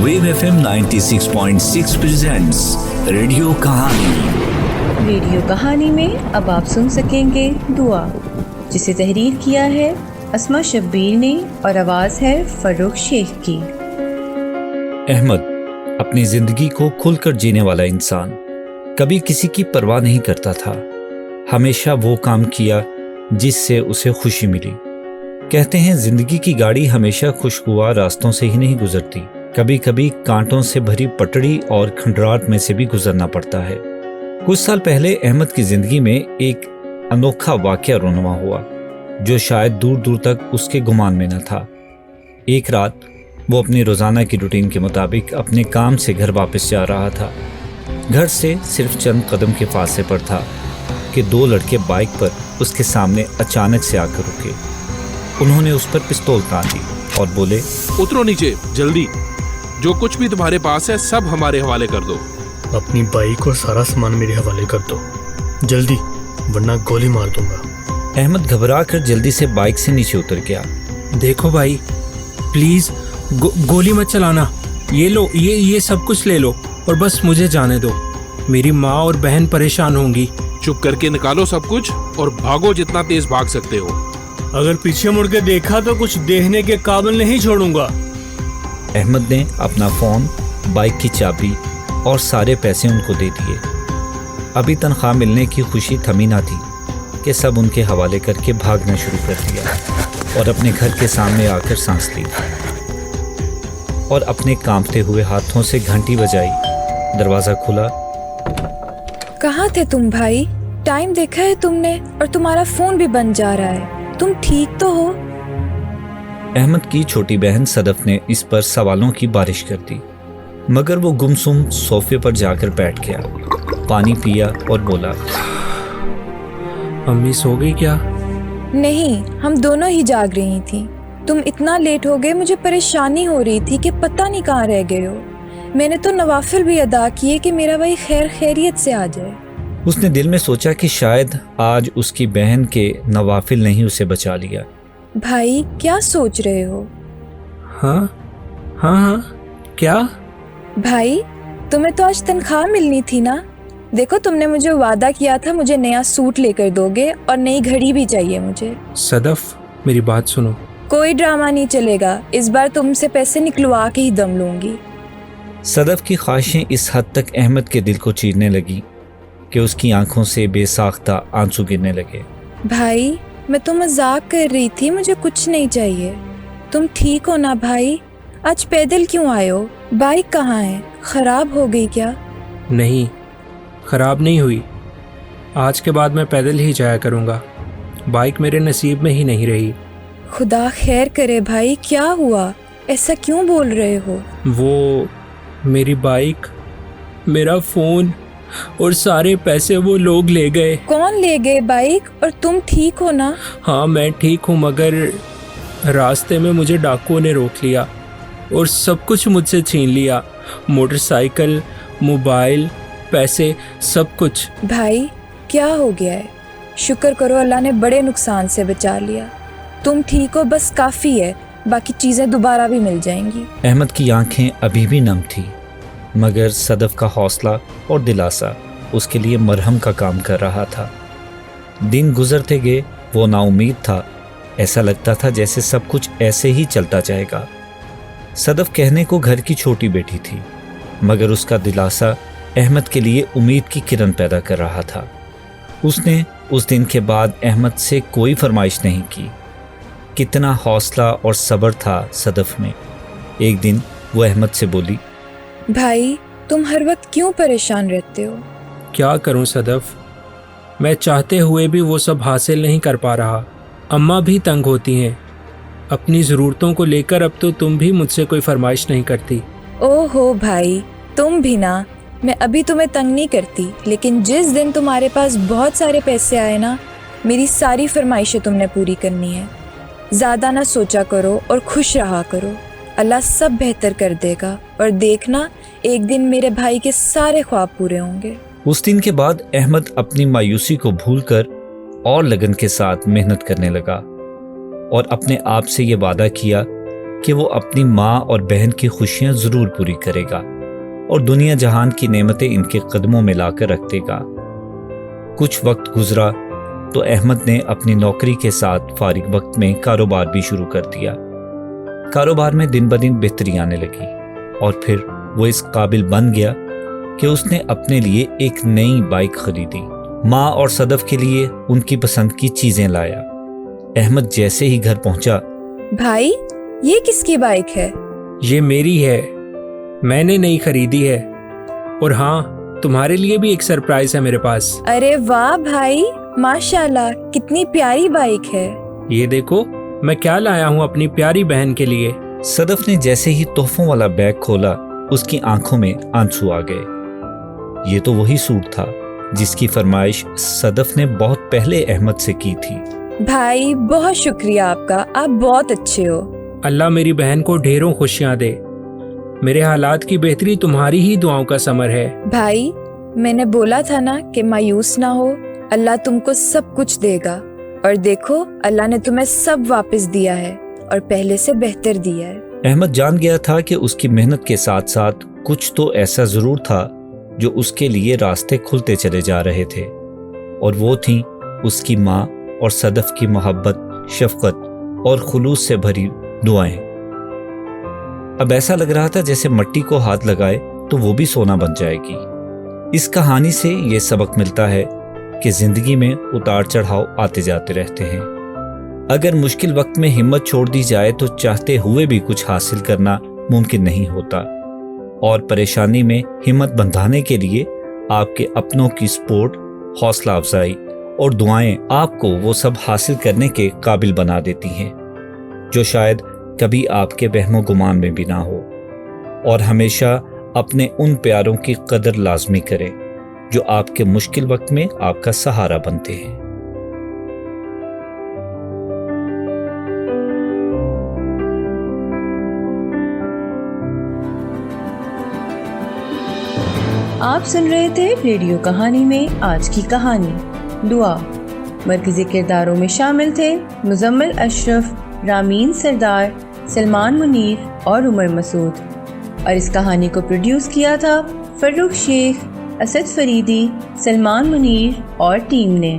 Wave FM 96.6 presents radio कहानी। Radio कहानी में अब आप सुन सकेंगे दुआ, जिसे तहरीर किया है अस्मा शब्बीर ने और आवाज़ है फरूख शेख की। अहमद अपनी जिंदगी को खुलकर जीने वाला इंसान, कभी किसी की परवाह नहीं करता था। हमेशा वो काम किया जिससे उसे खुशी मिली। कहते हैं जिंदगी की गाड़ी हमेशा खुशगवार रास्तों से ही नहीं गुजरती, कभी कभी कांटों से भरी पटड़ी और खंडरात में से भी गुजरना पड़ता है। कुछ साल पहले अहमद की जिंदगी में एक अनोखा वाकया रोनुमा हुआ जो शायद दूर दूर तक उसके गुमान में न था। एक रात वो अपनी रोज़ाना की रूटीन के मुताबिक अपने काम से घर वापस जा रहा था। घर से सिर्फ चंद कदम के फासले पर था कि दो लड़के बाइक पर उसके सामने अचानक से आकर रुके। उन्होंने उस पर पिस्तौल तान दी और बोले, उतरो नीचे जल्दी, जो कुछ भी तुम्हारे पास है सब हमारे हवाले कर दो। अपनी बाइक और सारा सामान मेरे हवाले कर दो जल्दी, वरना गोली मार दूंगा। अहमद घबरा कर जल्दी से बाइक से नीचे उतर गया। देखो भाई, प्लीज गोली मत चलाना, ये लो, ये सब कुछ ले लो और बस मुझे जाने दो। मेरी माँ और बहन परेशान होंगी। चुप करके निकालो सब कुछ और भागो जितना तेज भाग सकते हो। अगर पीछे मुड़ के देखा तो कुछ देखने के काबिल नहीं छोड़ूंगा। अहमद ने अपना फ़ोन, बाइक की चाबी और सारे पैसे उनको दे दिए। अभी तनख्वाह मिलने की खुशी थमी ना थी कि सब उनके हवाले करके भागना शुरू कर दिया और अपने घर के सामने आकर सांस ली और अपने कांपते हुए हाथों से घंटी बजाई। दरवाज़ा खुला। कहाँ थे तुम भाई? टाइम देखा है तुमने? और तुम्हारा फोन भी बंद जा रहा है। तुम ठीक तो हो? अहमद की छोटी बहन सदफ ने इस पर सवालों की बारिश कर दी, मगर वो गुमसुम सोफे पर जाकर बैठ गया, पानी पिया और बोला, अम्मी सो गई क्या? नहीं, हम दोनों ही जाग रही थी। तुम इतना लेट हो गए, मुझे परेशानी हो रही थी कि पता नहीं कहाँ रह गए हो। मैंने तो नवाफिल भी अदा किए कि मेरा भाई खैरियत से आ जाए। उसने दिल में सोचा कि शायद आज उसकी बहन के नवाफिल नहीं उसे बचा लिया। भाई क्या सोच रहे हो? हाँ, क्या? भाई तुम्हें तो आज तनख्वाह मिलनी थी ना। देखो, तुमने मुझे वादा किया था मुझे नया सूट लेकर दोगे और नई घड़ी भी चाहिए मुझे। सदफ, मेरी बात सुनो। कोई ड्रामा नहीं चलेगा, इस बार तुमसे पैसे निकलवा के ही दम लूंगी। सदफ की ख्वाहिशें इस हद तक अहमद के दिल को चीरने लगी कि उसकी आंखों से बेसाख्ता आंसू गिरने लगे। भाई मैं तो मजाक कर रही थी, मुझे कुछ नहीं चाहिए। तुम ठीक हो ना भाई? आज पैदल क्यों आए हो? बाइक कहाँ है? खराब हो गई क्या? नहीं, खराब नहीं हुई। आज के बाद मैं पैदल ही जाया करूँगा। बाइक मेरे नसीब में ही नहीं रही। खुदा खैर करे भाई, क्या हुआ? ऐसा क्यों बोल रहे हो? वो मेरी बाइक, मेरा फ़ोन और सारे पैसे वो लोग ले गए। कौन ले गए बाइक? और तुम ठीक हो ना? हाँ, मैं ठीक हूँ, मगर रास्ते में मुझे डाकुओं ने रोक लिया और सब कुछ मुझसे छीन लिया। मोटरसाइकिल, मोबाइल, पैसे, सब कुछ। भाई क्या हो गया है? शुक्र करो अल्लाह ने बड़े नुकसान से बचा लिया। तुम ठीक हो, बस काफ़ी है, बाकी चीज़ें दोबारा भी मिल जाएंगी। अहमद की आंखें अभी भी नम थी, मगर सदफ का हौसला और दिलासा उसके लिए मरहम का काम कर रहा था। दिन गुजरते गए, वो नाउम्मीद था। ऐसा लगता था जैसे सब कुछ ऐसे ही चलता जाएगा। सदफ कहने को घर की छोटी बेटी थी, मगर उसका दिलासा अहमद के लिए उम्मीद की किरण पैदा कर रहा था। उसने उस दिन के बाद अहमद से कोई फरमाइश नहीं की। कितना हौसला और सब्र था सदफ में। एक दिन वो अहमद से बोली, भाई तुम हर वक्त क्यों परेशान रहते हो? क्या करूं सदफ, मैं चाहते हुए भी वो सब हासिल नहीं कर पा रहा। अम्मा भी तंग होती हैं अपनी ज़रूरतों को लेकर। अब तो तुम भी मुझसे कोई फरमाइश नहीं करती। ओहो भाई, तुम भी ना। मैं अभी तुम्हें तंग नहीं करती, लेकिन जिस दिन तुम्हारे पास बहुत सारे पैसे आए ना, मेरी सारी फरमाइशें तुमने पूरी करनी है। ज़्यादा ना सोचा करो और खुश रहा करो। अल्लाह सब बेहतर कर देगा और देखना, एक दिन मेरे भाई के सारे ख्वाब पूरे होंगे। उस दिन के बाद अहमद अपनी मायूसी को भूलकर और लगन के साथ मेहनत करने लगा और अपने आप से ये वादा किया کہ وہ اپنی ماں اور بہن کی خوشیاں ضرور پوری کرے گا اور دنیا جہان کی نعمتیں ان کے قدموں میں لا کر رکھ دے گا۔ کچھ وقت گزرا تو احمد نے اپنی نوکری کے ساتھ فارغ وقت میں کاروبار بھی شروع کر دیا۔ کاروبار میں دن بدن بہتری آنے لگی اور پھر وہ اس قابل بن گیا کہ اس نے اپنے لیے ایک نئی بائک خریدی۔ ماں اور صدف کے لیے ان کی پسند کی چیزیں لایا۔ احمد جیسے ہی گھر پہنچا، بھائی یہ کس کی بائک ہے؟ یہ میری ہے، میں نے نہیں خریدی ہے، اور ہاں تمہارے لیے بھی ایک سرپرائز ہے میرے پاس۔ ارے واہ بھائی، ماشاءاللہ کتنی پیاری بائک ہے۔ یہ دیکھو میں کیا لایا ہوں اپنی پیاری بہن کے لیے۔ صدف نے جیسے ہی تحفوں والا بیگ کھولا اس کی آنکھوں میں آنسو آ گئے۔ یہ تو وہی سوٹ تھا جس کی فرمائش صدف نے بہت پہلے احمد سے کی تھی۔ بھائی بہت شکریہ آپ کا، آپ بہت اچھے ہو۔ اللہ میری بہن کو ڈھیروں خوشیاں دے۔ میرے حالات کی بہتری تمہاری ہی دعاؤں کا ثمر ہے۔ بھائی میں نے بولا تھا نا کہ مایوس نہ ہو، اللہ تم کو سب کچھ دے گا، اور دیکھو اللہ نے تمہیں سب واپس دیا ہے اور پہلے سے بہتر دیا ہے۔ احمد جان گیا تھا کہ اس کی محنت کے ساتھ ساتھ کچھ تو ایسا ضرور تھا جو اس کے لیے راستے کھلتے چلے جا رہے تھے، اور وہ تھیں اس کی ماں اور صدف کی محبت، شفقت اور خلوص سے بھری دعائیں۔ اب ایسا لگ رہا تھا جیسے مٹی کو ہاتھ لگائے تو وہ بھی سونا بن جائے گی۔ اس کہانی سے یہ سبق ملتا ہے کہ زندگی میں اتار چڑھاؤ آتے جاتے رہتے ہیں۔ اگر مشکل وقت میں ہمت چھوڑ دی جائے تو چاہتے ہوئے بھی کچھ حاصل کرنا ممکن نہیں ہوتا، اور پریشانی میں ہمت بندھانے کے لیے آپ کے اپنوں کی سپورٹ، حوصلہ افزائی اور دعائیں آپ کو وہ سب حاصل کرنے کے قابل بنا دیتی ہیں جو شاید کبھی آپ کے وہم و گمان میں بھی نہ ہو۔ اور ہمیشہ اپنے ان پیاروں کی قدر لازمی کریں جو آپ کے مشکل وقت میں آپ کا سہارا بنتے ہیں۔ آپ سن رہے تھے ریڈیو کہانی میں آج کی کہانی دعا۔ مرکزی کرداروں میں شامل تھے مزمل اشرف، رامین سردار، سلمان منیر اور عمر مسعود، اور اس کہانی کو پروڈیوس کیا تھا فروخ شیخ، اسد فریدی، سلمان منیر اور ٹیم نے۔